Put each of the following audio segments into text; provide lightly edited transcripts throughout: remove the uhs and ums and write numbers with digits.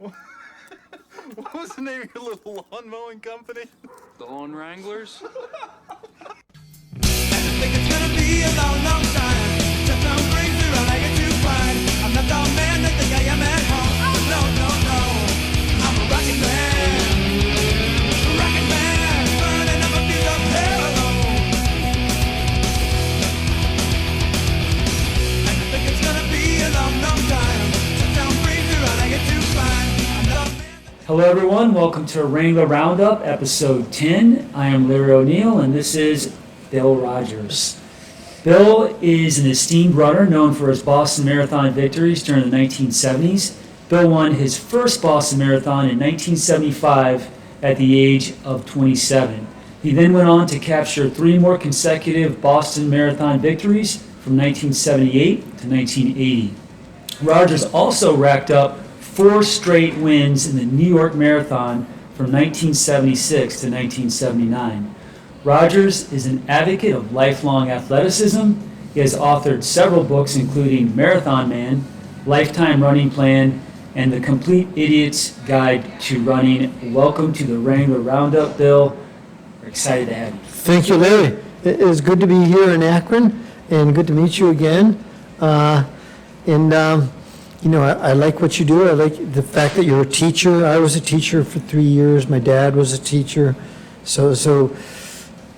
What was the name of your little lawn mowing company? The Lawn Wranglers? Think it's gonna be a long, long time. Just don't bring through, I like it too fine. I'm not the man that think I am at home. Oh, no, no, no. I'm a rockin' man. Rockin' man. Burning up a piece of hell alone. And I think it's gonna be a long, long time. Just don't bring through, I like it too fine. I'm not the man. Hello everyone, welcome to Wrangler RoundUP, episode 10. I am Larry O'Neill and this is Bill Rodgers. Bill is an esteemed runner known for his Boston Marathon victories during the 1970s. Bill won his first Boston Marathon in 1975 at the age of 27. He then went on to capture 3 more consecutive Boston Marathon victories from 1978 to 1980. Rodgers also racked up 4 straight wins in the New York Marathon from 1976 to 1979. Rodgers is an advocate of lifelong athleticism. He has authored several books including Marathon Man, Lifetime Running Plan, and The Complete Idiot's Guide to Running. Welcome to the Wrangler RoundUp, Bill. We're excited to have you. Thank you, Larry. It is good to be here in Akron, and good to meet you again. I like what you do. I like the fact that you're a teacher. I was a teacher for 3 years. My dad was a teacher. So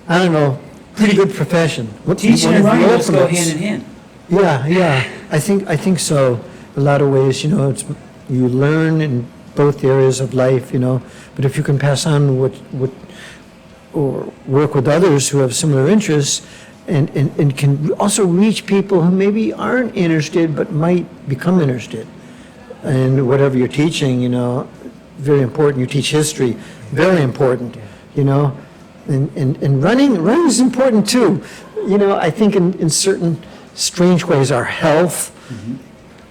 I don't know, pretty good profession. Teaching and running just go hand in hand. Yeah. I think so. A lot of ways, it's you learn in both areas of life, But if you can pass on what or work with others who have similar interests, and can also reach people who maybe aren't interested but might become interested. And whatever you're teaching, very important. You teach history, very important, And running is important too. I think in certain strange ways, our health,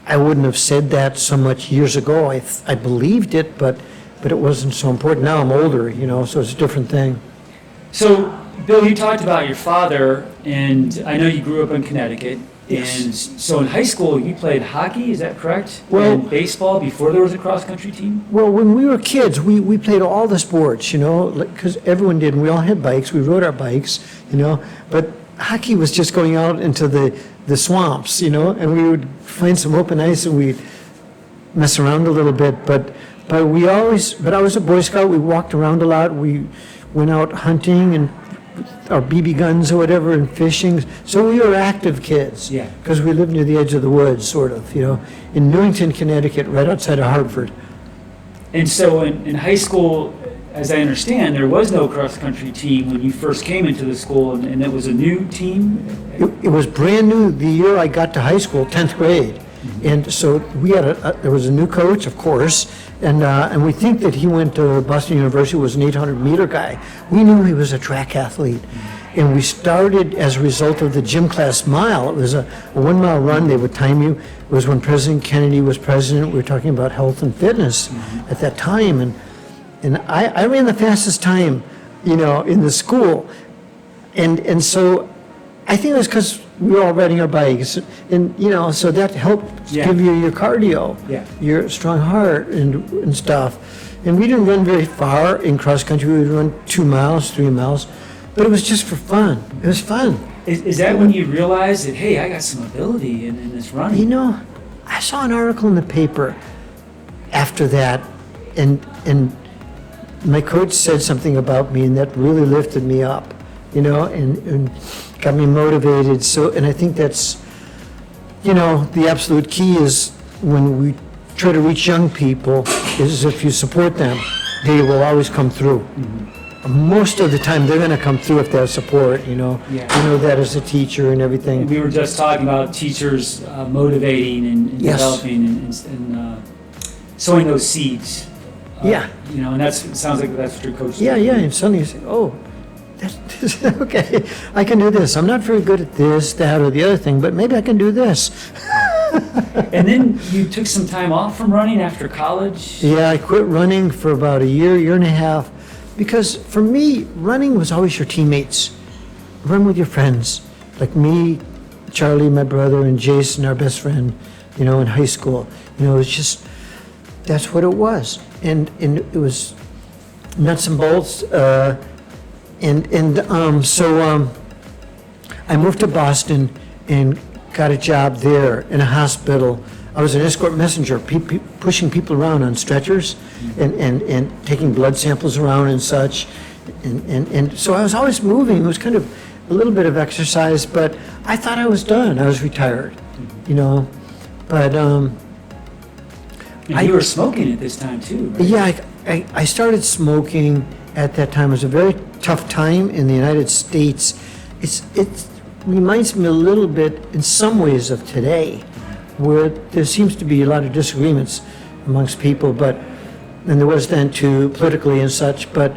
I wouldn't have said that so much years ago. I believed it, but it wasn't so important. Now I'm older, so it's a different thing. So, Bill, you talked about your father, and I know you grew up in Connecticut. Yes. And so in high school, you played hockey, is that correct? Well- And baseball before there was a cross-country team? Well, when we were kids, we played all the sports, because everyone did, and we all had bikes. We rode our bikes, But hockey was just going out into the swamps, and we would find some open ice and we'd mess around a little bit. But I was a Boy Scout. We walked around a lot. We went out hunting and our BB guns or whatever and fishing. So we were active kids. Yeah. Because we lived near the edge of the woods, sort of, in Newington, Connecticut, right outside of Hartford. And so in high school, as I understand, there was no cross-country team when you first came into the school, and it was a new team? It was brand new the year I got to high school, 10th grade. And so we had there was a new coach, of course, and we think that he went to Boston University, was an 800-meter guy. We knew he was a track athlete. And we started as a result of the gym class mile. It was a 1-mile run. They would time you. It was when President Kennedy was president. We were talking about health and fitness at that time. And I ran the fastest time, in the school. And so I think it was because we were all riding our bikes. And, so that helped give you your cardio, your strong heart and stuff. And we didn't run very far in cross country. We would run 2 miles, 3 miles. But it was just for fun. It was fun. Is that when you realized that, hey, I got some ability in this running? I saw an article in the paper after that, and my coach said something about me, and that really lifted me up, and got me motivated. So, and I think that's, the absolute key is when we try to reach young people, is if you support them, they will always come through. Most of the time, they're going to come through if they have support, You know that as a teacher and everything. We were just talking about teachers motivating and Yes. developing and sowing those seeds. Yeah. And it sounds like that's what your coach Yeah, did. and suddenly you say, oh, that's okay, I can do this. I'm not very good at this, that, or the other thing, but maybe I can do this. And then you took some time off from running after college? Yeah, I quit running for about a year and a half, because for me, running was always your teammates. Run with your friends, like me, Charlie, my brother, and Jason, our best friend, in high school. It's just, That's what it was. And it was nuts and bolts. So I moved to Boston and got a job there in a hospital. I was an escort messenger, pushing people around on stretchers and taking blood samples around and such. And so I was always moving. It was kind of a little bit of exercise, but I thought I was done. I was retired, you know. But And you were smoking at this time too, right? yeah, I started smoking at that time. It was a very tough time in the United States. It reminds me a little bit in some ways of today, where there seems to be a lot of disagreements amongst people, and there was then too, politically and such, but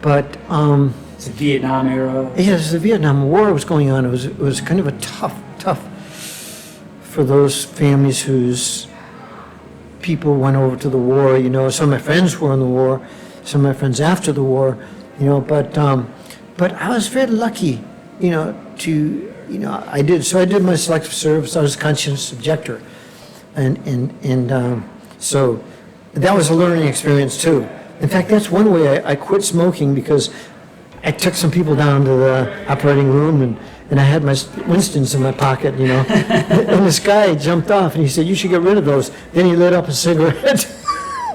It's the Vietnam era. yes, the Vietnam War was going on. It was kind of a tough for those families whose people went over to the war. You know, some of my friends were in the war, some of my friends after the war. You know, but I was very lucky. You know, I did my selective service. I was a conscientious objector, and so that was a learning experience too. In fact, that's one way I quit smoking, because I took some people down to the operating room and I had my Winstons in my pocket, you know. And this guy jumped off and he said, "You should get rid of those." Then he lit up a cigarette.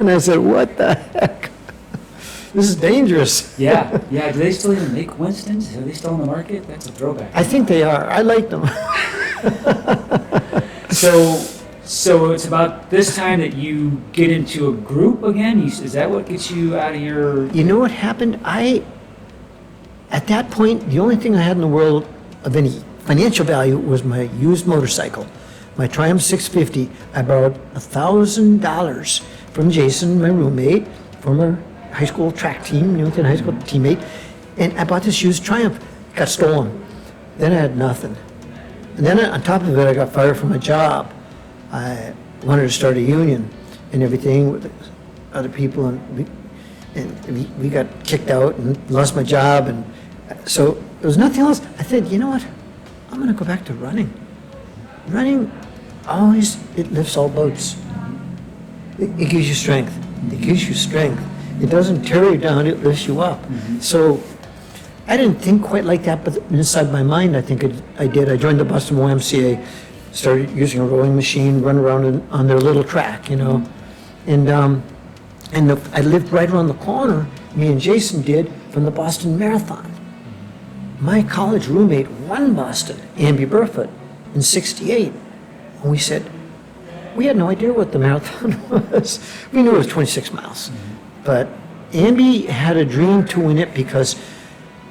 And I said, "What the heck? This is dangerous." Yeah. Do they still even make Winstons? Are they still on the market? That's a throwback. I think they are. I like them. So it's about this time that you get into a group again? Is that what gets you out of your... You know what happened? At that point, the only thing I had in the world of any financial value was my used motorcycle, my Triumph 650. I borrowed $1,000 from Jason, my roommate, former high school track team, Newington High School teammate, and I bought this used Triumph. It got stolen. Then I had nothing. And then on top of it, I got fired from my job. I wanted to start a union and everything with other people, and we got kicked out and lost my job, and so there was nothing else. I said, you know what? I'm going to go back to running. Running always, it lifts all boats. It gives you strength. It gives you strength. It doesn't tear you down, it lifts you up. So I didn't think quite like that, but inside my mind, I think I did. I joined the Boston YMCA, started using a rowing machine, run around on their little track, you know. And I lived right around the corner, me and Jason did, from the Boston Marathon. My college roommate won Boston, Amby Burfoot, in '68. And we said, we had no idea what the marathon was. We knew it was 26 miles. But Amby had a dream to win it, because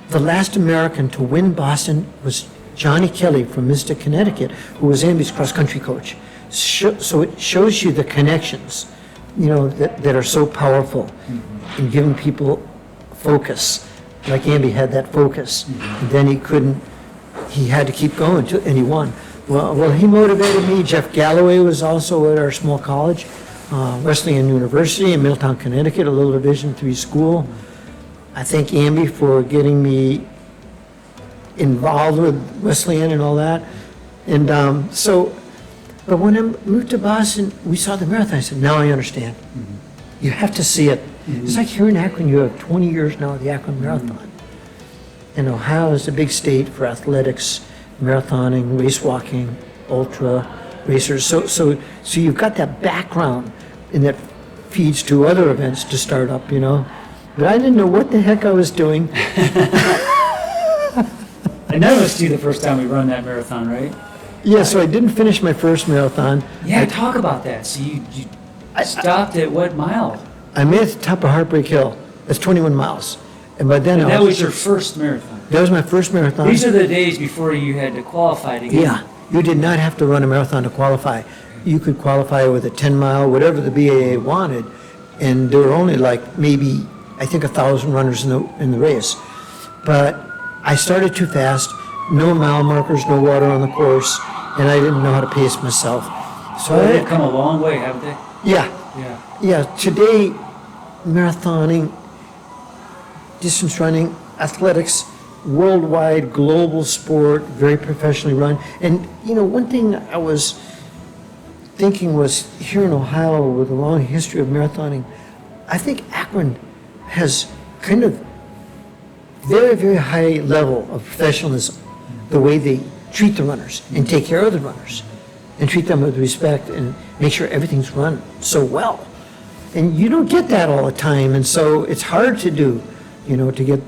the last American to win Boston was Johnny Kelly from Mystic, Connecticut, who was Amby's cross-country coach. So it shows you the connections, you know, that are so powerful in giving people focus. Like Amby had that focus. And then he had to keep going, and he won. Well, he motivated me. Jeff Galloway was also at our small college, Wesleyan University in Middletown, Connecticut, a little Division III school. I thank Amby for getting me involved with Wesleyan and all that. And but when I moved to Boston, we saw the marathon. I said, now I understand. You have to see it. It's like here in Akron, you have 20 years now of the Akron Marathon. And Ohio is a big state for athletics, marathoning, race walking, ultra racers. So you've got that background, and that feeds to other events to start up, you know. But I didn't know what the heck I was doing. I noticed you the first time we run that marathon, right? Yeah, so I didn't finish my first marathon. Yeah, talk about that. So you stopped at what mile? I made it to the top of Heartbreak Hill. That's 21 miles. And by then And that was your first marathon. That was my first marathon. These are the days before you had to qualify to get... Yeah, you did not have to run a marathon to qualify. You could qualify with a 10-mile, whatever the BAA wanted, and there were only like maybe, I think, 1,000 runners in the race. But I started too fast, no mile markers, no water on the course, and I didn't know how to pace myself. So they've come a long way, haven't they? Yeah. Yeah, today, marathoning, distance running, athletics, worldwide, global sport, very professionally run. And, you know, one thing thinking was, here in Ohio, with a long history of marathoning, I think Akron has kind of very, very high level of professionalism, the way they treat the runners and take care of the runners and treat them with respect and make sure everything's run so well. And you don't get that all the time, and so it's hard to do, to get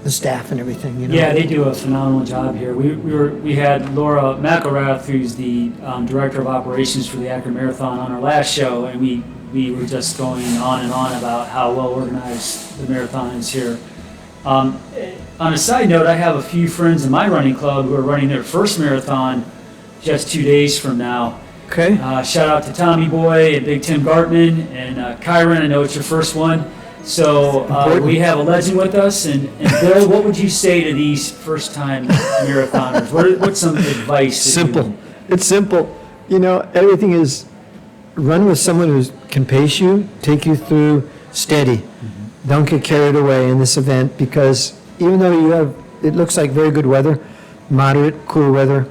the staff and everything, Yeah, they do a phenomenal job here. We had Laura McElrath, who's the director of operations for the Akron Marathon, on our last show, and we were just going on and on about how well organized the marathon is here. On a side note, I have a few friends in my running club who are running their first marathon just 2 days from now. Okay? Shout out to Tommy Boy and Big Tim Gartman and Kyron. I know it's your first one. So we have a legend with us. And Bill, what would you say to these first-time marathoners? What's some advice? Simple. It's simple. Everything is run with someone who can pace you, take you through steady. Mm-hmm. Don't get carried away in this event, because even though it looks like very good weather, moderate, cool weather,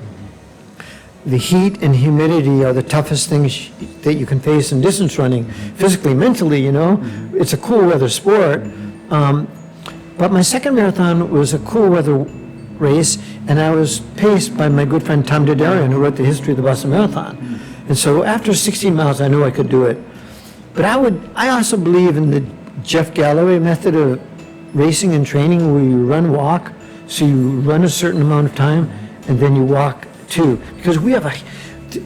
the heat and humidity are the toughest things that you can face in distance running, physically, mentally, It's a cool weather sport. But my second marathon was a cool weather race, and I was paced by my good friend Tom Dodarian, who wrote the history of the Boston Marathon. And so after 16 miles, I knew I could do it. But I also believe in the Jeff Galloway method of racing and training, where you run, walk. So you run a certain amount of time, and then you walk too, because we have a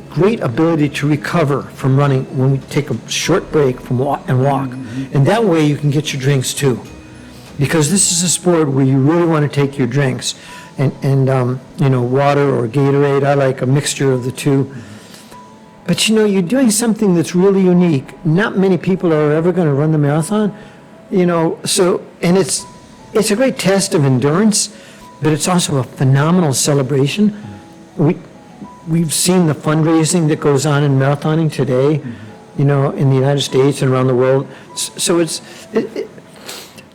great ability to recover from running when we take a short break from walk. And that way you can get your drinks too, because this is a sport where you really want to take your drinks and water or Gatorade. I like a mixture of the two. But you're doing something that's really unique. Not many people are ever going to run the marathon, so, and it's a great test of endurance, but it's also a phenomenal celebration. We've seen the fundraising that goes on in marathoning today, in the United States and around the world. So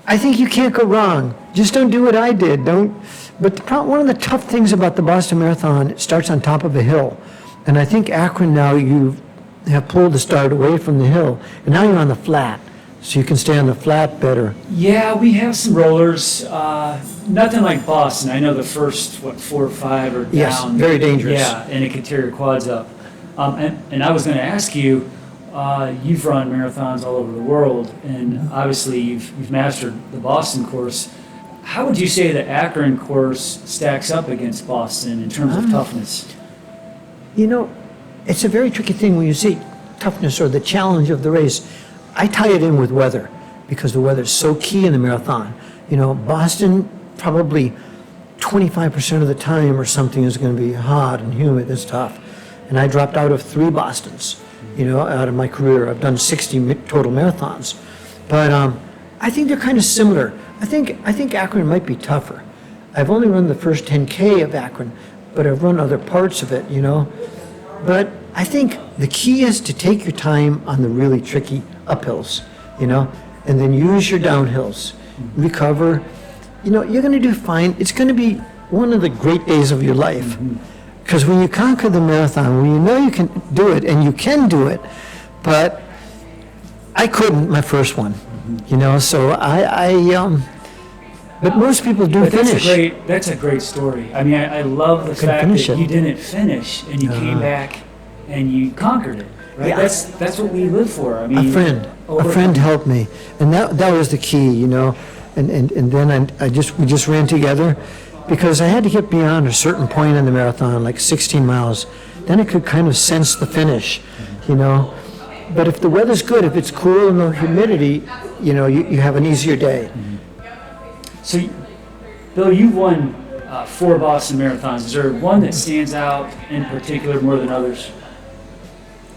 I think you can't go wrong. Just don't do what I did. But one of the tough things about the Boston Marathon, it starts on top of a hill. And I think Akron now, you have pulled the start away from the hill, and now you're on the flat. So you can stay on the flat better. Yeah, we have some rollers. Nothing like Boston. I know the first, 4 or 5 are down. Yes, very dangerous. Yeah, and it could tear your quads up. And I was going to ask you, you've run marathons all over the world, and obviously you've mastered the Boston course. How would you say the Akron course stacks up against Boston in terms of toughness? It's a very tricky thing when you see toughness or the challenge of the race. I tie it in with weather, because the weather is so key in the marathon. Boston, probably 25% of the time or something is going to be hot and humid. It's tough. And I dropped out of 3 Bostons, out of my career. I've done 60 total marathons. But I think they're kind of similar. I think Akron might be tougher. I've only run the first 10K of Akron, but I've run other parts of it, But I think the key is to take your time on the really tricky uphills, and then use your downhills, recover. You're going to do fine. It's going to be one of the great days of your life, because when you conquer the marathon, when you can do it, and you can do it, but I couldn't my first one, so but most people do finish. That's a great story. I mean, I love the fact that you didn't finish and you came back and you conquered it. Right? Yeah. That's what we live for. I mean, a friend helped me, and that was the key, And then we just ran together, because I had to get beyond a certain point in the marathon, like 16 miles. Then I could kind of sense the finish, But if the weather's good, if it's cool and no humidity, you have an easier day. So, Bill, you've won 4 Boston Marathons. Is there one that stands out in particular more than others?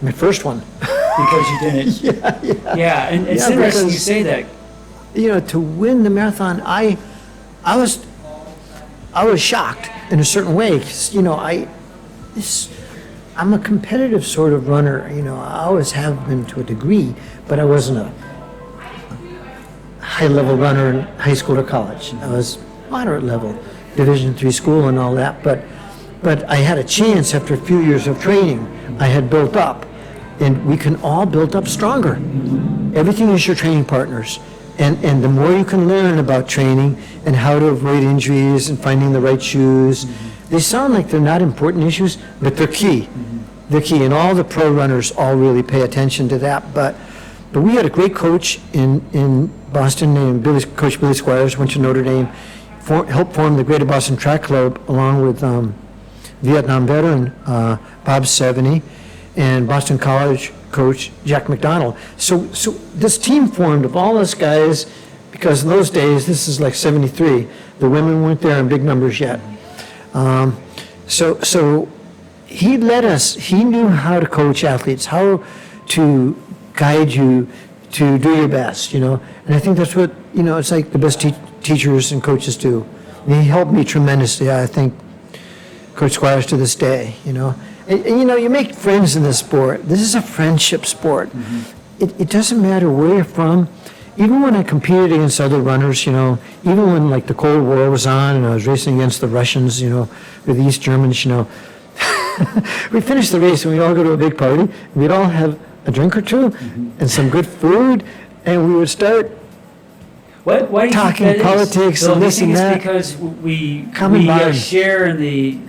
My first one. Because you didn't. Yeah, and it's interesting you say that. To win the marathon, I was shocked in a certain way, because I'm a competitive sort of runner. I always have been to a degree, but I wasn't a high-level runner in high school or college. I was moderate level, Division III school and all that, but I had a chance after a few years of training. I had built up, and we can all build up stronger. Everything is your training partners. And the more you can learn about training and how to avoid injuries and finding the right shoes, they sound like they're not important issues, but they're key. They're key, and all the pro runners all really pay attention to that. But we had a great coach in Boston named Coach Billy Squires, went to Notre Dame, helped form the Greater Boston Track Club along with Vietnam veteran Bob Seveny and Boston College coach Jack McDonald. So this team formed of all us guys, because in those days, this is like 73, the women weren't there in big numbers yet. So he led us, he knew how to coach athletes, how to guide you to do your best, and I think that's what, it's like the best teachers and coaches do. And he helped me tremendously, I think, Coach Squires to this day, And, you make friends in this sport. This is a friendship sport. It doesn't matter where you're from. Even when I competed against other runners, even when like the Cold War was on and I was racing against the Russians, or the East Germans, we finished the race and we'd all go to a big party. We'd all have a drink or two and some good food, and we would start Why do you talking think that politics is? and this and that. Because we Bond. share in the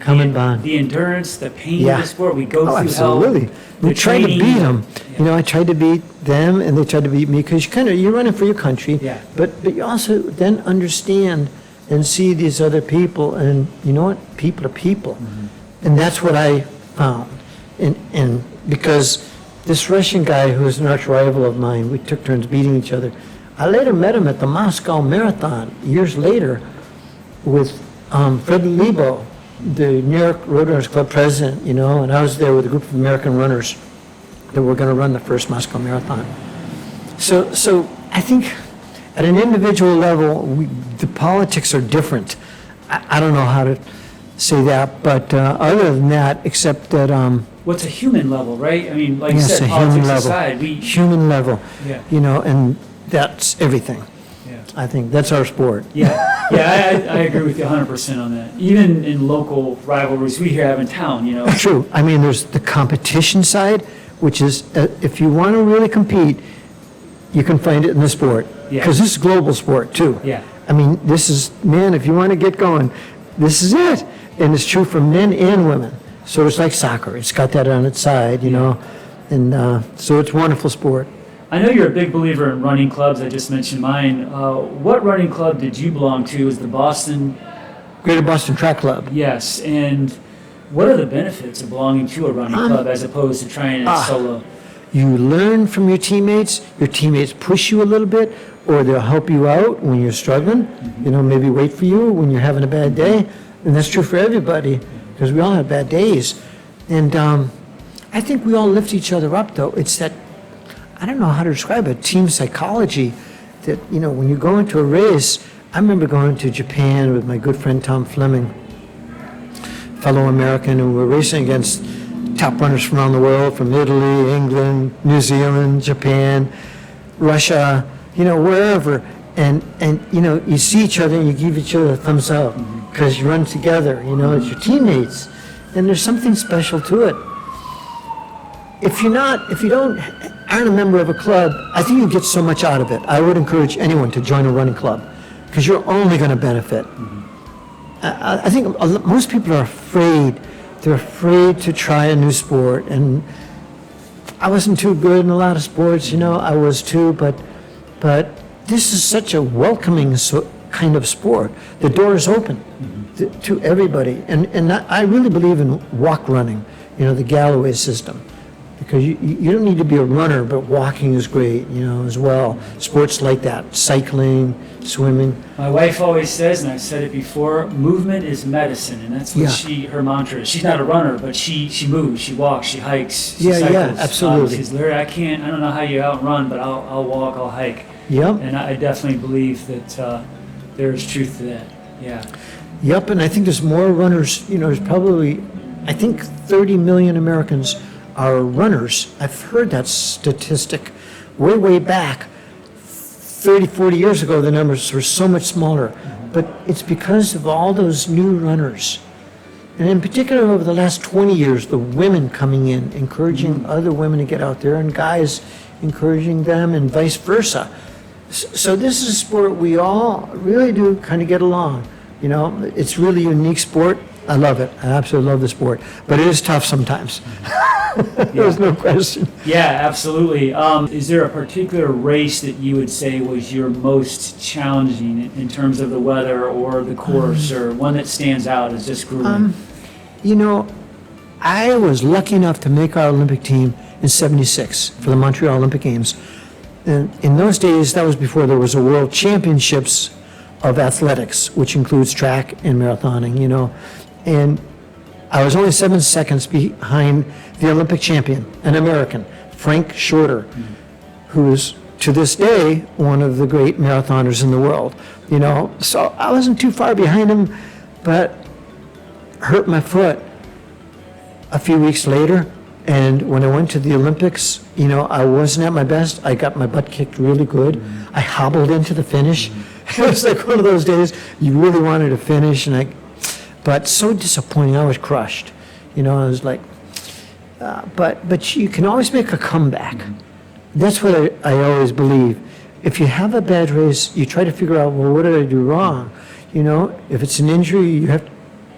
endurance, the pain of the sport. We go through absolutely. hell. We the tried to training. beat them. I tried to beat them, and they tried to beat me, because you're running for your country. Yeah. But you also then understand and see these other people, and you know what? People are people, and that's what I found. And because this Russian guy, who was an arch rival of mine, we took turns beating each other. I later met him at the Moscow Marathon years later with Fred Lebo, the New York Roadrunners Club president, and I was there with a group of American runners that were going to run the first Moscow Marathon. So I think at an individual level, the politics are different. I don't know how to say that, but other than that, except that... What's a human level, right? I mean, like yes, you said, a human politics level. aside, Human level. Yeah. And that's everything. Yeah. I think that's our sport. Yeah, I agree with you 100% on that. Even in local rivalries we have in town, True. I mean, there's the competition side, which is if you want to really compete, you can find it in the sport. Yeah. Because this is global sport too. Yeah. I mean, this is, man, if you want to get going, this is it. And it's true for men and women. So it's like soccer. It's got that on its side, and so it's a wonderful sport. I know you're a big believer in running clubs. I just mentioned mine. What running club did you belong to? Is the Boston? Greater Boston Track Club. Yes, and what are the benefits of belonging to a running club as opposed to trying it solo? You learn from your teammates. Your teammates push you a little bit, or they'll help you out when you're struggling. Maybe wait for you when you're having a bad day. And that's true for everybody, because we all have bad days. And I think we all lift each other up, though. It's that, I don't know how to describe it, team psychology, that, when you go into a race, I remember going to Japan with my good friend Tom Fleming, fellow American, and we were racing against top runners from around the world, from Italy, England, New Zealand, Japan, Russia, wherever. And you see each other and you give each other a thumbs up because you run together, it's your teammates. And there's something special to it. If you aren't a member of a club, I think you get so much out of it. I would encourage anyone to join a running club because you're only going to benefit. I think most people are afraid. They're afraid to try a new sport. And I wasn't too good in a lot of sports, I was too, but this is such a welcoming kind of sport. The door is open to everybody. And I really believe in walk running, the Galloway system. Because you don't need to be a runner, but walking is great, as well. Sports like that, cycling, swimming. My wife always says, and I've said it before, movement is medicine, and that's what her mantra is. She's not a runner, but she moves, she walks, she hikes, she cycles. Yeah, absolutely. She says, Larry, I don't know how you outrun, but I'll walk, I'll hike. Yep. And I definitely believe that there is truth to that. Yeah. Yep, and I think there's more runners. There's probably, I think 30 million Americans are runners. I've heard that statistic way back. 30, 40 years ago, the numbers were so much smaller. But it's because of all those new runners And in particular, over the last 20 years, the women coming in, encouraging other women to get out there, and guys encouraging them, and vice versa. So this is a sport we all really do kind of get along. You know, it's really a unique sport. I love it. I absolutely love the sport. But it is tough sometimes. There's no question. Yeah, absolutely. Is there a particular race that you would say was your most challenging in terms of the weather or the course, or one that stands out as just grueling? You know, I was lucky enough to make our Olympic team in '76 for the Montreal Olympic Games. And in those days, that was before there was a World Championships of athletics, which includes track and marathoning, you know. And I was only 7 seconds behind the Olympic champion, an American, Frank Shorter, who is to this day one of the great marathoners in the world, you know. So I wasn't too far behind him, but hurt my foot a few weeks later. And when I went to the Olympics, you know, I wasn't at my best. I got my butt kicked really good. I hobbled into the finish. It was like one of those days you really wanted to finish, but so disappointing. I was crushed. You know, I was like, but you can always make a comeback. That's what I always believe. If you have a bad race, you try to figure out, well, what did I do wrong? You know, if it's an injury, you have to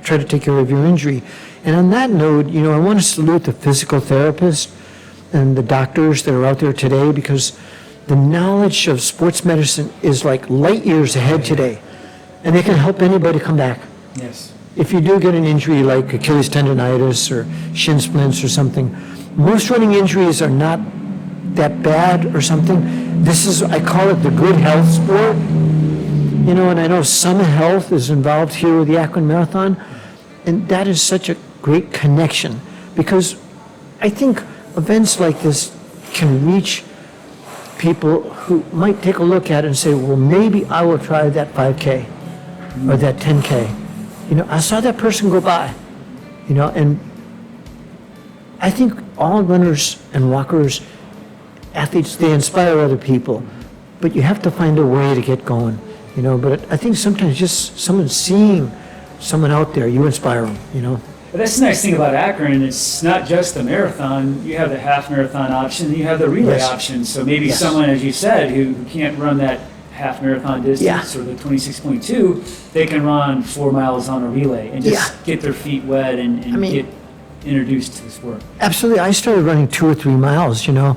try to take care of your injury. And on that note, you know, I want to salute the physical therapists and the doctors that are out there today, because the knowledge of sports medicine is like light years ahead today, and they can help anybody come back. Yes. If you do get an injury like Achilles tendonitis or shin splints or something, most running injuries are not that bad or something. This is, I call it the good health sport. You know, and I know Summit Health is involved here with the Akron Marathon, and that is such a great connection, because I think events like this can reach people who might take a look at it and say, well, maybe I will try that 5K or that 10K. You know, I saw that person go by, you know, and I think all runners and walkers, athletes, they inspire other people, but you have to find a way to get going, you know. But I think sometimes just someone seeing someone out there, you inspire them, you know. But that's the nice thing about Akron. It's not just the marathon. You have the half marathon option, and you have the relay Yes. option. So maybe Yes. someone, as you said, who can't run that half marathon distance Yeah. or the 26.2, they can run 4 miles on a relay and just Yeah. get their feet wet and I mean- get introduced to the sport. Absolutely. I started running 2 or 3 miles, you know.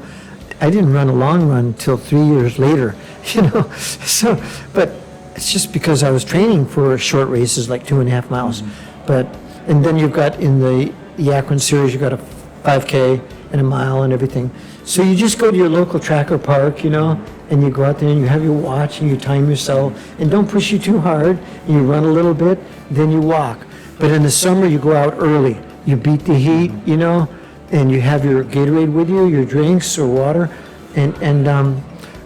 I didn't run a long run until 3 years later, you know. So, but it's just because I was training for short races like 2.5 miles. But, and then you've got in the Akron series, you've got a 5K and a mile and everything. So you just go to your local track or park, you know, and you go out there and you have your watch and you time yourself, and don't push you too hard, and you run a little bit, then you walk. But in the summer, you go out early. You beat the heat, you know, and you have your Gatorade with you, your drinks or water, and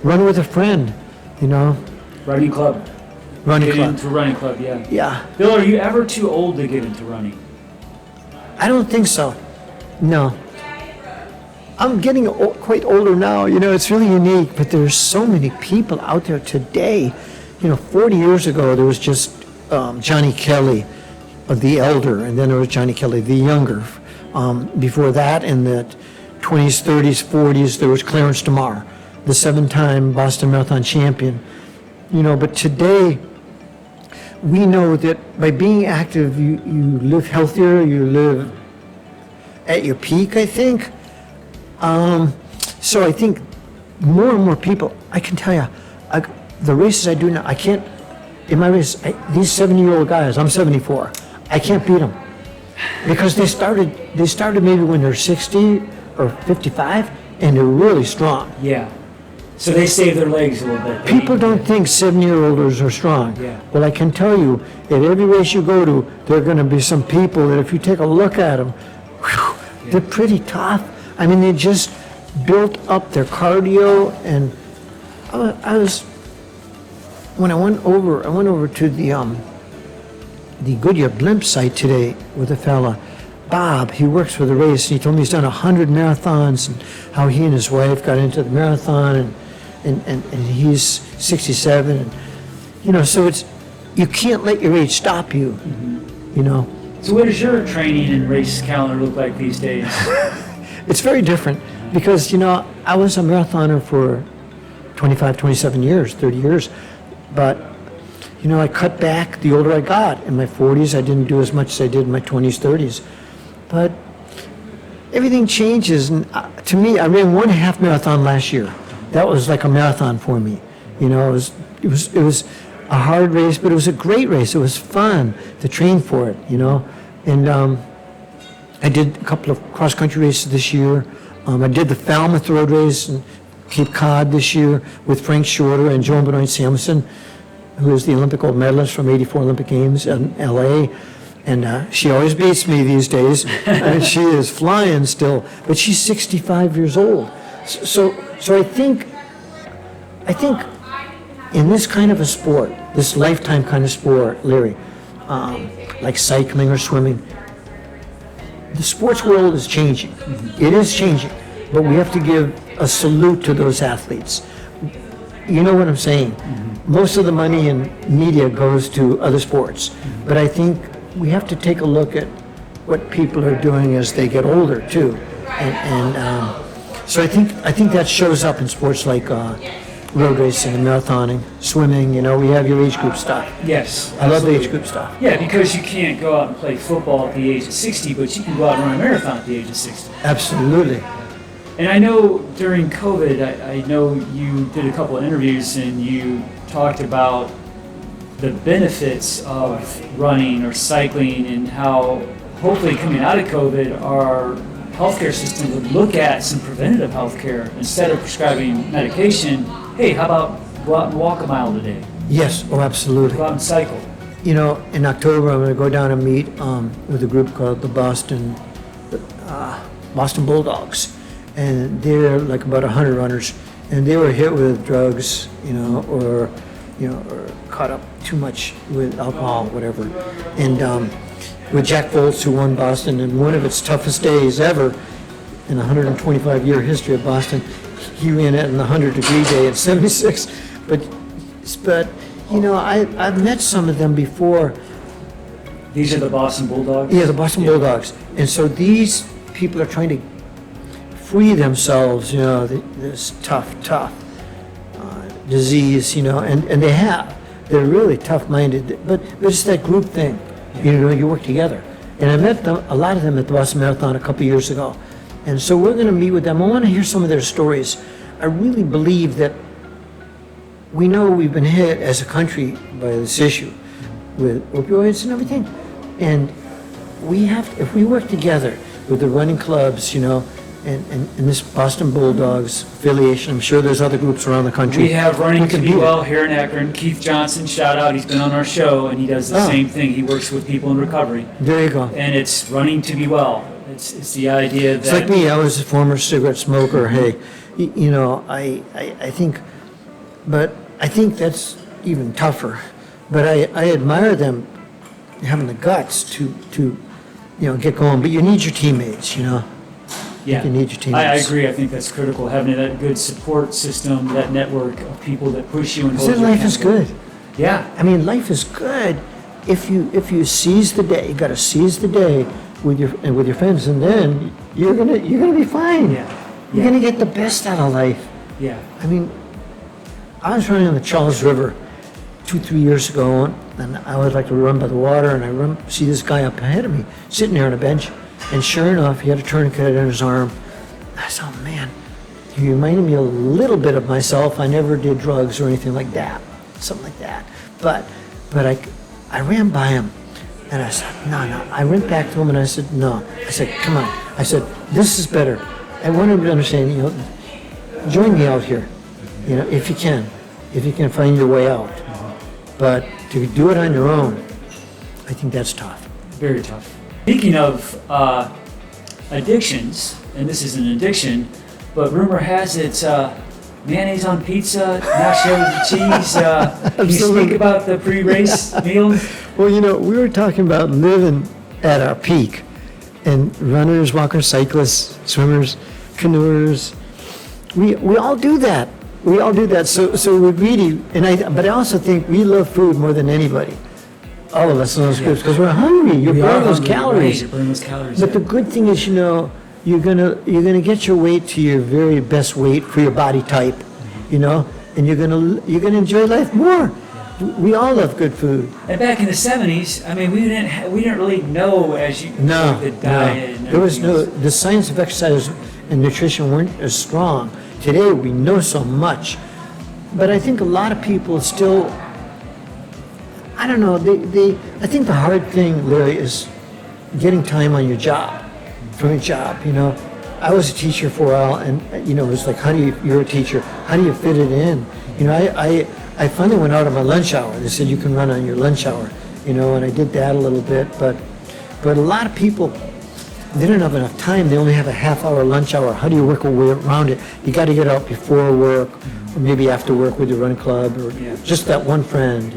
run with a friend, you know. Running club. Running Get club. into running club, yeah. Yeah, Bill, are you ever too old to get into running? I don't think so. No. I'm getting quite older now, you know, it's really unique, but there's so many people out there today. You know, 40 years ago, there was just Johnny Kelly, the elder, and then there was Johnny Kelly, the younger. Before that, in the 20s, 30s, 40s, there was Clarence DeMar, the 7-time Boston Marathon champion. You know, but today, we know that by being active, you live healthier, you live at your peak, I think. So I think more and more people, I can tell you, the races I do now, I can't, in my race, these 70-year-old guys, I'm 74, I can't beat them. Because they started maybe when they're 60 or 55, and they're really strong. Yeah. So they save their legs a little bit. People don't think 70-year-olds are strong. Yeah. Well, I can tell you, at every race you go to, there are going to be some people that if you take a look at them, they're pretty tough. I mean, they just built up their cardio, and when I went over to the Goodyear Blimp site today with a fella, Bob. He works for the race, and he told me he's done 100 marathons, and how he and his wife got into the marathon, and he's 67, and you know, so it's, you can't let your age stop you, you know. So what does your training and race calendar look like these days? It's very different because, I was a marathoner for 25, 27 years, 30 years. But, I cut back the older I got. In my 40s, I didn't do as much as I did in my 20s, 30s. But everything changes. And to me, I ran 1.5 marathon last year. That was like a marathon for me. It was a hard race, but it was a great race. It was fun to train for it, And I did a couple of cross-country races this year. I did the Falmouth Road Race in Cape Cod this year with Frank Shorter and Joan Benoit Samuelson, who is the Olympic gold medalist from '84 Olympic Games in LA. And she always beats me these days. And she is flying still, but she's 65 years old. So I think in this kind of a sport, this lifetime kind of sport, Larry, like cycling or swimming, the sports world is changing. It is changing, but we have to give a salute to those athletes. You know what I'm saying? Most of the money in media goes to other sports, but I think we have to take a look at what people are doing as they get older too. So I think that shows up in sports like road racing and marathoning, swimming. We have your age group stuff. Yes. I love the age group stuff. Yeah, because you can't go out and play football at the age of 60, but you can go out and run a marathon at the age of 60. Absolutely. And I know during COVID, I know you did a couple of interviews and you talked about the benefits of running or cycling and how hopefully coming out of COVID, our healthcare system would look at some preventative healthcare instead of prescribing medication. Hey, how about go out and walk a mile today? Yes, absolutely. Go out and cycle. In October, I'm going to go down and meet with a group called the Boston Bulldogs. And they're like about 100 runners. And they were hit with drugs, or caught up too much with alcohol, whatever. And with Jack Volz, who won Boston, and one of its toughest days ever in the 125-year history of Boston, he ran it in the 100-degree day at 76. But I've met some of them before. These are the Boston Bulldogs? Yeah, the Boston Bulldogs. And so these people are trying to free themselves, this tough disease, and they have. They're really tough-minded, but it's that group thing. You work together. And I met a lot of them at the Boston Marathon a couple years ago. And so we're going to meet with them. I want to hear some of their stories. I really believe that we know we've been hit as a country by this issue with opioids and everything. And we have to, if we work together with the running clubs, and this Boston Bulldogs affiliation, I'm sure there's other groups around the country. We have Running to Be beat it. Well here in Akron. Keith Johnson, shout out, he's been on our show, and he does the same thing. He works with people in recovery. There you go. And it's Running to Be Well. It's the idea that... It's like me, I was a former cigarette smoker. Hey, I think that's even tougher. But I admire them having the guts to get going. But you need your teammates, Yeah, you need your teammates. I agree. I think that's critical, having that good support system, that network of people that push you and hold you life is accountable. good. Yeah. I mean, life is good if you seize the day. You got to seize the day with your friends, and then you're gonna be fine. Yeah. You're gonna get the best out of life. Yeah. I mean, I was running on the Charles River 2-3 years ago, and I would like to run by the water, and I see this guy up ahead of me sitting there on a bench, and sure enough, he had a tourniquet on his arm. I said, oh man, he reminded me a little bit of myself. I never did drugs or anything like that, something like that. But I ran by him, and I said, no. I went back to him, and I said, no. I said, come on. I said, this is better. I want him to understand, join me out here, if you can find your way out. But to do it on your own, I think that's tough. Very tough. Speaking of addictions, and this is an addiction, but rumor has it mayonnaise on pizza, nacho cheese. Can you speak about the pre-race meal? Well, we were talking about living at our peak, and runners, walkers, cyclists, swimmers, canoers, we all do that. We all do that. So we really, but I also think we love food more than anybody. all of us in those groups, because we're hungry. You're We are burning those hungry, calories. right, you're burning those calories. But the good thing is, you're gonna get your weight to your very best weight for your body type, and you're gonna enjoy life more. We all love good food. And back in the 70s, I mean, we didn't really know No, the diet. And there was everything else. the science of exercise and nutrition weren't as strong. Today we know so much, but I think a lot of people still, I don't know, I think the hard thing, Larry, is getting time on your job, from your job, I was a teacher for a while, and, it was like, you're a teacher, how do you fit it in? I finally went out on my lunch hour. They said you can run on your lunch hour, and I did that a little bit, but a lot of people, they don't have enough time. They only have a half-hour lunch hour. How do you work a way around it? You got to get out before work, or maybe after work with your run club, or just that one friend,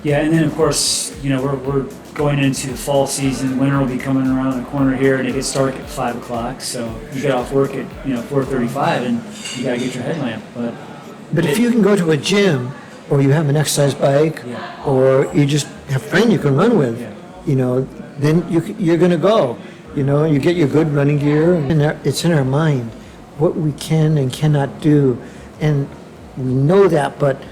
Yeah, and then of course, we're going into the fall season. Winter will be coming around the corner here, and it gets dark at 5 o'clock. So you get off work at 4:35, and you gotta get your headlamp. But if you can go to a gym, or you have an exercise bike, or you just have a friend you can run with, then you're going to go. You get your good running gear, and it's in our mind what we can and cannot do, and we know that. But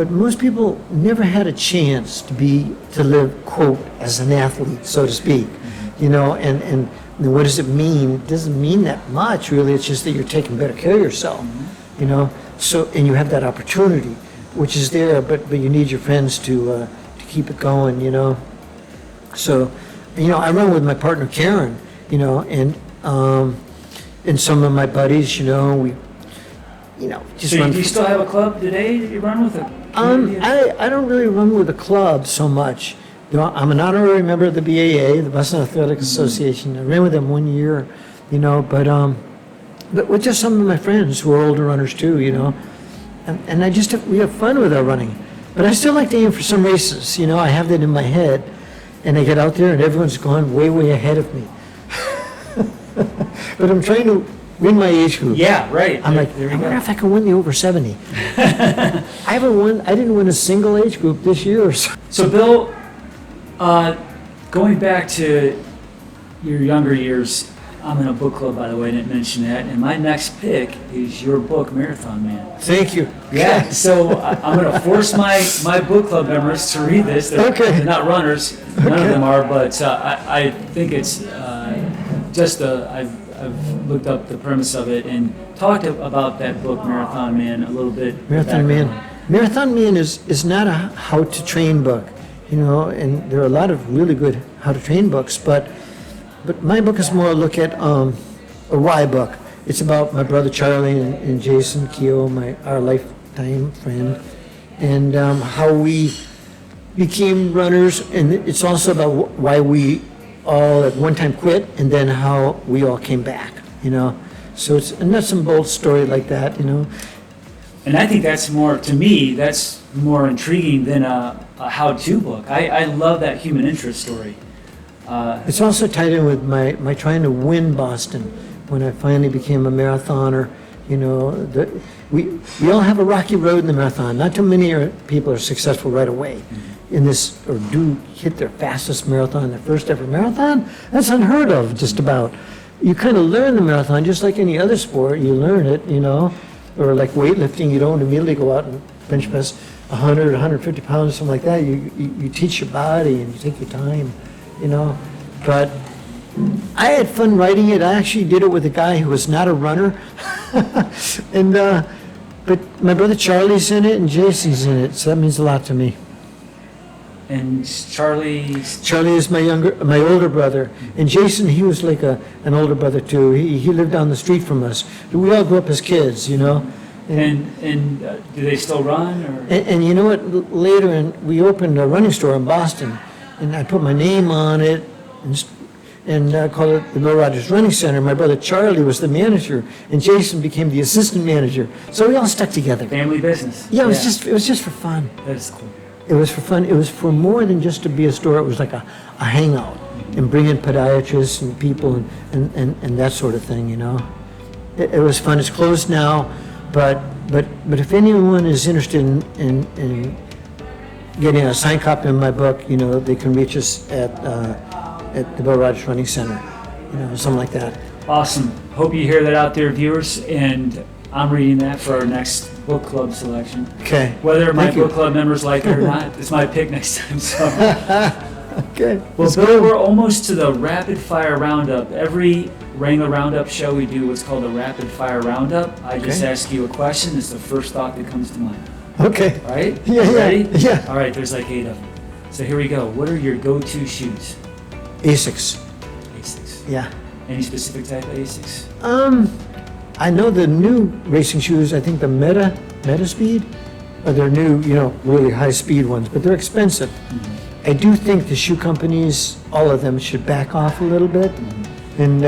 most people never had a chance to live, quote, as an athlete, so to speak. And what does it mean? It doesn't mean that much, really. It's just that you're taking better care of yourself. So, and you have that opportunity, which is there, but you need your friends to keep it going, So, I run with my partner Karen, and some of my buddies, we, just So run. do you still have a club today that you run with? I don't really run with a club so much. I'm an honorary member of the BAA, the Boston Athletic Association. I ran with them 1 year, but with just some of my friends who are older runners too, and we have fun with our running. But I still like to aim for some races, I have that in my head, and I get out there and everyone's gone way, way ahead of me. But I'm trying to win my age group. Yeah, right. I'm like, I wonder if I can win the over 70. I didn't win a single age group this year. So Bill, going back to your younger years, I'm in a book club, by the way, I didn't mention that, and my next pick is your book, Marathon Man. Thank you. Yeah, so I'm going to force my book club members to read this. They're not runners, none of them are, but I think it's I've looked up the premise of it and talked about that book, Marathon Man, a little bit. Marathon Man is not a how-to-train book, and there are a lot of really good how-to-train books, but my book is more a look at a why book. It's about my brother Charlie and Jason Keogh, our lifetime friend, and how we became runners, and it's also about why we all at one time quit, and then how we all came back, So it's a nuts and bolts story like that, And I think that's more, to me, that's more intriguing than a how-to book. I love that human interest story. It's also tied in with my trying to win Boston when I finally became a marathoner. We all have a rocky road in the marathon. Not too many people are successful right away in this, or do hit their fastest marathon, their first ever marathon. That's unheard of, just about. You kind of learn the marathon just like any other sport. You learn it, or like weightlifting. You don't immediately go out and bench press 100, 150 pounds, something like that. You teach your body and you take your time. But I had fun writing it. I actually did it with a guy who was not a runner, but my brother Charlie's in it and Jason's in it, so that means a lot to me. And Charlie is my older brother, and Jason, he was like an older brother too. He lived down the street from us. We all grew up as kids, And do they still run? Or? And you know what? Later, we opened a running store in Boston, and I put my name on it and called it the Bill Rodgers Running Center. My brother Charlie was the manager, and Jason became the assistant manager. So we all stuck together. Family business. Yeah, it was just for fun. That's cool. It was for fun. It was for more than just to be a store. It was like a hangout, and bring in podiatrists and people and that sort of thing. It was fun. It's closed now, but if anyone is interested in getting a signed copy of my book, they can reach us at the Bill Rodgers Running Center, something like that. Awesome. Hope you hear that out there, viewers. And I'm reading that for our next book club selection. Okay. Whether my Thank you. book club members like it or not, it's my pick next time. So. Okay. Well, Bill, we're almost to the rapid fire roundup. Every Wrangler Roundup show we do what's called a rapid fire roundup. I just Okay. ask you a question. It's the first thought that comes to mind. Okay. All right? Yeah, You yeah, ready? yeah. All right, there's like 8 of them. So here we go. What are your go-to shoes? Asics. Asics. Yeah. Any specific type of Asics? I know the new racing shoes, I think the Meta Speed, are their new, really high speed ones, but they're expensive. I do think the shoe companies, all of them, should back off a little bit. And,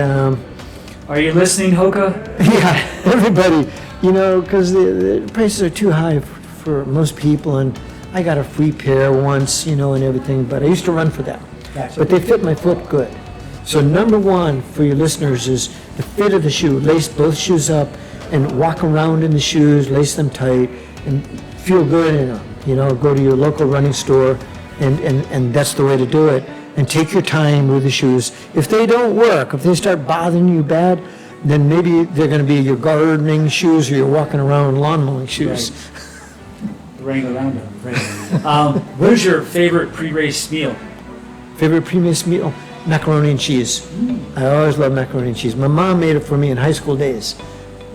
Are you listening, Hoka? yeah, everybody, because the prices are too high for most people, and I got a free pair once, and everything, but I used to run for them. Gotcha. But they fit my foot good. So number one for your listeners is the fit of the shoe. Lace both shoes up and walk around in the shoes, lace them tight, and feel good in them. Go to your local running store, and that's the way to do it. And take your time with the shoes. If they don't work, if they start bothering you bad, then maybe they're going to be your gardening shoes or you're walking around lawn mowing shoes. The Wrangler Roundup. Right. What is your favorite pre-race meal? Favorite pre-race meal? Macaroni and cheese. I always love macaroni and cheese. My mom made it for me in high school days.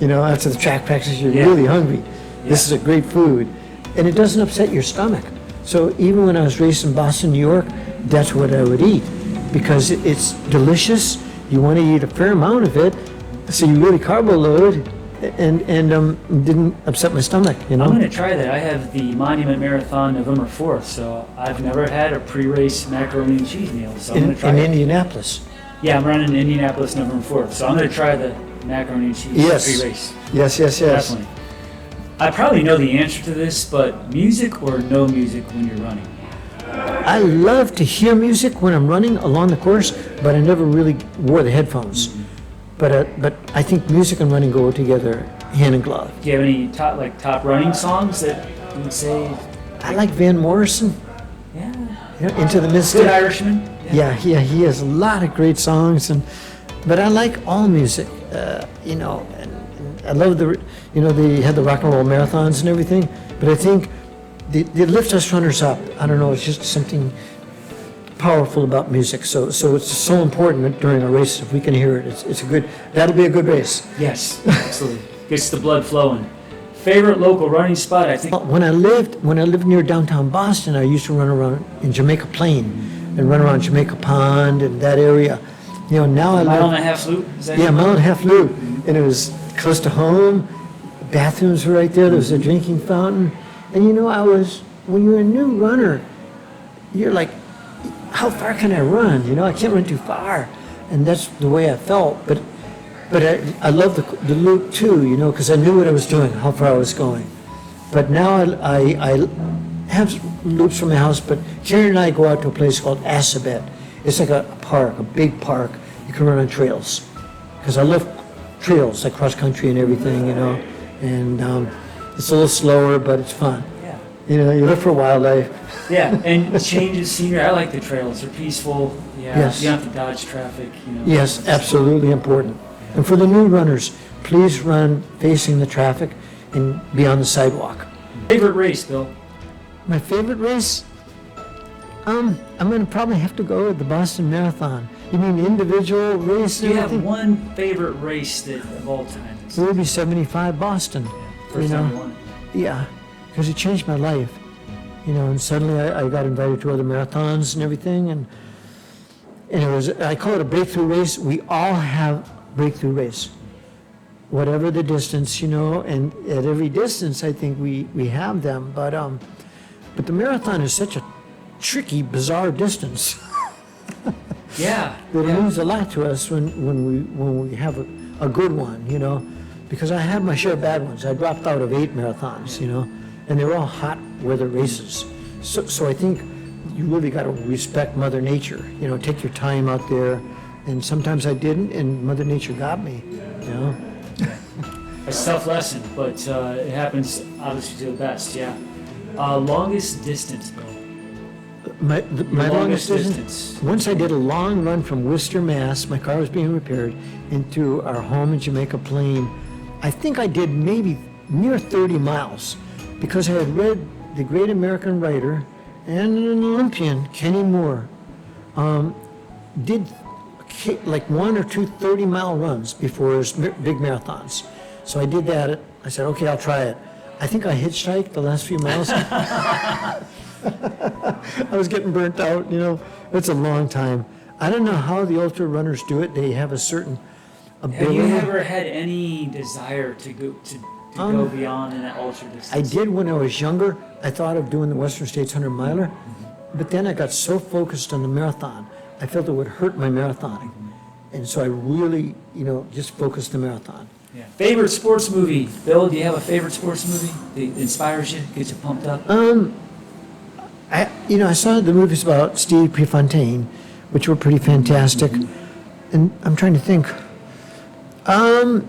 After the track practice, you're Yeah. really hungry. This is a great food. And it doesn't upset your stomach. So even when I was raised in Boston, New York, that's what I would eat. Because it's delicious. You want to eat a fair amount of it. So you really carbo load and didn't upset my stomach, I'm going to try that. I have the Monument Marathon November 4th, so I've never had a pre-race macaroni and cheese meal. So I'm In going to try it. Indianapolis. Yeah, I'm running in Indianapolis November 4th, so I'm going to try the macaroni and cheese Yes. pre-race. Yes. Definitely. I probably know the answer to this, but music or no music when you're running? I love to hear music when I'm running along the course, but I never really wore the headphones. But I think music and running go together hand in glove. Do you have any top running songs that you would say? I like Van Morrison, Yeah. Into the Good Mystic. Irishman? Yeah, he has a lot of great songs, but I like all music, and I love they had the rock and roll marathons and everything, but I think they lift us runners up. I don't know, it's just something powerful about music. So it's so important during a race. If we can hear it, that'll be a good race. Yes, absolutely. Gets the blood flowing. Favorite local running spot, I think. When I lived near downtown Boston, I used to run around in Jamaica Plain and run around Jamaica Pond and that area. Now I Mile and live, a half loop? Is that yeah, it? mile and a half loop, and it was close to home. Bathrooms were right there. There was a drinking fountain, and when you're a new runner, you're like, how far can I run? I can't run too far, and that's the way I felt. But I love the loop too, because I knew what I was doing, how far I was going. But now I have loops from my house, but Karen and I go out to a place called Assabet. It's like a park, a big park. You can run on trails. Because I love trails, like cross country and everything, And it's a little slower, but it's fun. Yeah. You look for wildlife. Yeah, and changes scenery. I like the trails. They're peaceful. Yeah, Yes. you don't have to dodge traffic. Yes, absolutely important. And for the new runners, please run facing the traffic and be on the sidewalk. Favorite race, Bill? My favorite race? I'm going to probably have to go with the Boston Marathon. You mean individual race? Do you have everything? one favorite race that of all time? It would be 75 Boston. First time you won it. Yeah, because it changed my life. And suddenly I got invited to other marathons and everything, and I call it a breakthrough race. We all have breakthrough race, whatever the distance, and at every distance I think we have them, but the marathon is such a tricky, bizarre distance Yeah. that it yeah. means a lot to us when we have a good one, because I had my share of bad ones. I dropped out of 8 marathons, and they were all hot weather races. So I think you really got to respect Mother Nature, take your time out there. And sometimes I didn't, and Mother Nature got me, It's a tough lesson, but it happens obviously to the best, yeah. Longest distance, Bill? My longest distance. Once I did a long run from Worcester, Mass. My car was being repaired into our home in Jamaica Plain. I think I did maybe near 30 miles because I had read the great American writer and an Olympian, Kenny Moore, did like 1 or 2 30-mile runs before his big marathons. So I did that. I said, okay, I'll try it. I think I hitchhiked the last few miles. I was getting burnt out, It's a long time. I don't know how the ultra runners do it. They have a certain ability. Have you ever had any desire to go beyond in that ultra distance? I did when I was younger. I thought of doing the Western States 100-miler, but then I got so focused on the marathon, I felt it would hurt my marathon. And so I really, just focused the marathon. Yeah. Favorite sports movie? Bill, do you have a favorite sports movie that inspires you, gets you pumped up? I saw the movies about Steve Prefontaine, which were pretty fantastic. And I'm trying to think. I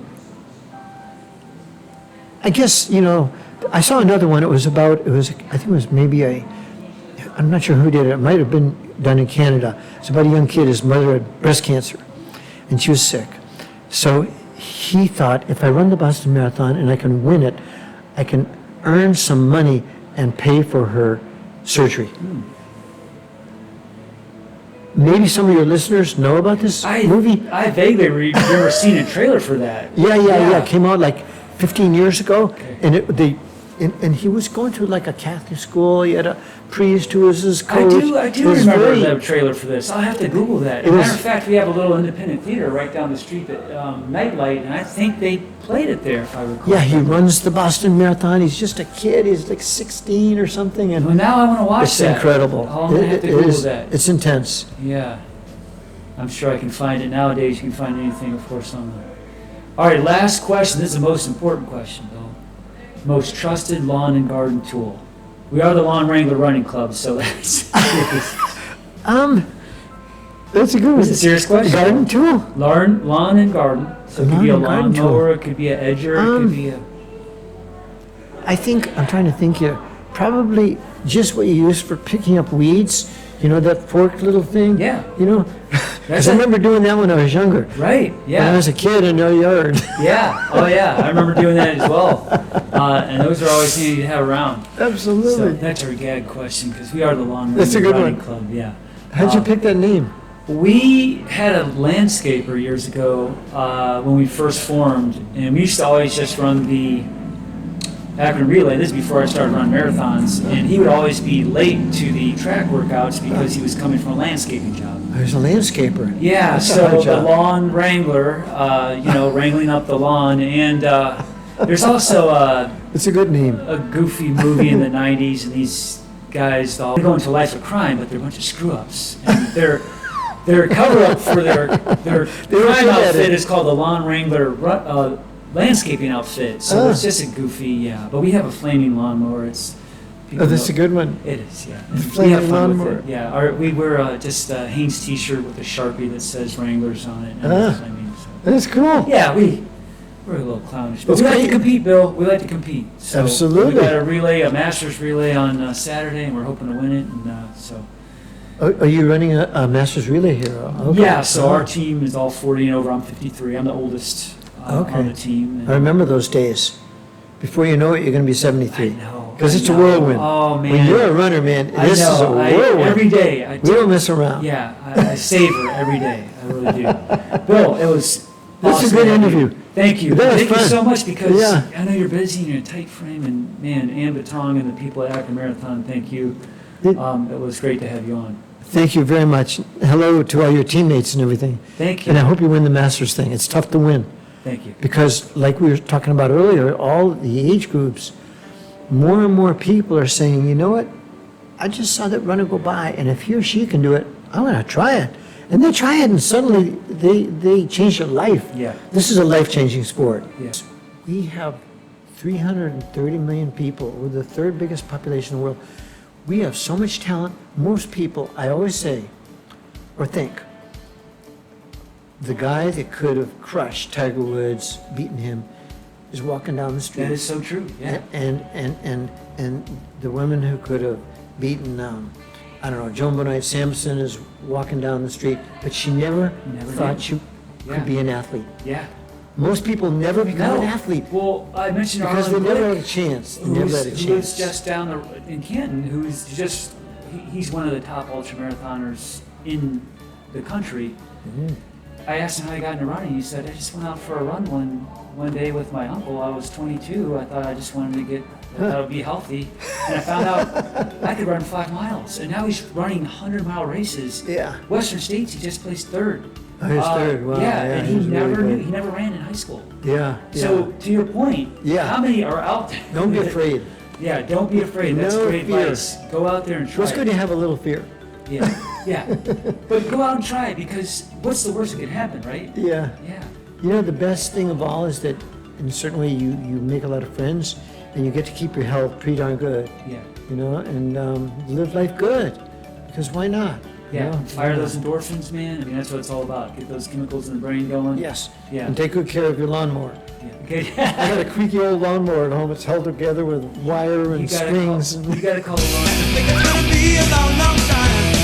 guess, I saw another one. I think it was maybe I'm not sure who did it. It might have been done in Canada. It's about a young kid. His mother had breast cancer, and she was sick. So he thought, if I run the Boston Marathon and I can win it, I can earn some money and pay for her surgery. Maybe some of your listeners know about this movie. I vaguely remember seeing a trailer for that. Yeah. It came out like 15 years ago, Okay. and he was going to like a Catholic school. He had a priest who was his coach. I do remember the trailer for this. I'll have to Google that. As a matter of fact, we have a little independent theater right down the street at Nightlight, and I think they played it there, if I recall. Yeah, he runs the Boston Marathon. He's just a kid. He's like 16 or something. And Well, now I want to watch it's that. incredible. I'm going to have to Google that. It's intense. Yeah. I'm sure I can find it. Nowadays, you can find anything, of course, on the... All right, last question. This is the most important question, Bill. Most trusted lawn and garden tool. We are the Lawn Wrangler Running Club, so that's... That's a good one. It's a serious question. Garden tool? Lawn and garden. So it could be a Lawn and garden tool. lawnmower, it could be an edger, it could be a... I'm trying to think here. Probably just what you use for picking up weeds. That forked little thing? Yeah. Because I remember doing that when I was younger. Right, When I yeah. was a kid in our yard. Yeah, oh yeah, I remember doing that as well. And those are always handy to have around. So Absolutely. that's our gag question, because we are the Lawn That's a Wrangler good Running one. Club, yeah. How'd you pick that name? We had a landscaper years ago when we first formed, and we used to always just run the Akron Relay. This is before I started running marathons, and he would always be late to the track workouts because he was coming from a landscaping job. I was a landscaper. Yeah, That's a so hard the job. lawn wrangler, wrangling up the lawn, and there's also It's a good name. a goofy movie in the 90s, and these guys all go into life of crime, but they're a bunch of screw-ups. And their cover-up for their were crime good at outfit it. is called the Lawn Wrangler landscaping outfit. So it's just a goofy, but we have a flaming lawnmower. Oh, that's a good one. It is, yeah. And we flaming have fun with lawnmower. it. Yeah, we wear just a Hanes t-shirt with a Sharpie that says Wranglers on it. And it's flaming, so. That's cool. Yeah, we're a little clownish, but That's we like great. to compete, Bill. We like to compete. So Absolutely. We got a Masters relay on Saturday, and we're hoping to win it. And so. Are you running a Masters relay here? Okay. Yeah. So our team is all 40 and over. I'm 53. I'm the oldest on the team. And I remember those days. Before you know it, you're going to be 73. I know. Because I it's a know. whirlwind. Oh man. When you're a runner, man, I this is a know. whirlwind. Every day. We don't mess around. Yeah, I savor every day. I really do. Bill, it was. That's a awesome good having you. interview. Thank you. That was Thank you fun. so much because Yeah. I know you're busy and you're in a tight frame. And man, Ann Batong and the people at Akron Marathon, thank you. It- It was great to have you on. Thank you very much. Hello to all your teammates and everything. Thank you. And I hope you win the Masters thing. It's tough to win Thank you. because, like we were talking about earlier, all the age groups, more and more people are saying, you know what? I just saw that runner go by, and if he or she can do it, I'm going to try it. And they try it, and suddenly they change their life. Yeah. This is a life-changing sport. Yes. We have 330 million people. We're the third biggest population in the world. We have so much talent. Most people, I always say, or think, the guy that could have crushed Tiger Woods, beaten him, is walking down the street. That is so true. Yeah. And the women who could have beaten I don't know, Joan Benoit Sampson is walking down the street, but she never thought did. she Yeah. could be an athlete. Yeah. Most people never become an athlete Well, I mentioned because they Arlen never had Glick, a chance. They never had a who lives chance. just down in Canton, he's one of the top ultramarathoners in the country. I asked him how he got into running. He said, I just went out for a run one day with my uncle. I was 22. I thought I just wanted to I thought I'd be healthy. And I found out I could run 5 miles. And now he's running 100-mile races. Yeah. Western States, he just placed third. Oh, he's third. Wow. Yeah, and he he's never really knew, good. he never ran in high school. Yeah. So to your point, Yeah. how many are out there? Don't be afraid. Yeah, don't be afraid. That's No great fear. advice. Go out there and try. It's good to have a little fear. Yeah, yeah. But go out and try it, because what's the worst that can happen, right? Yeah. Yeah. You know, the best thing of all is that, in a certain way, you make a lot of friends, and you get to keep your health pretty darn good. Yeah. You know, and live life good, because why not? You Yeah. know? Fire those endorphins, man. I mean, that's what it's all about. Get those chemicals in the brain going. Yes. Yeah. And take good care of your lawnmower. Yeah. Okay. I got a creaky old lawnmower at home. It's held together with wire and You strings. gotta call the lawn. Think it's gonna be a long, long time.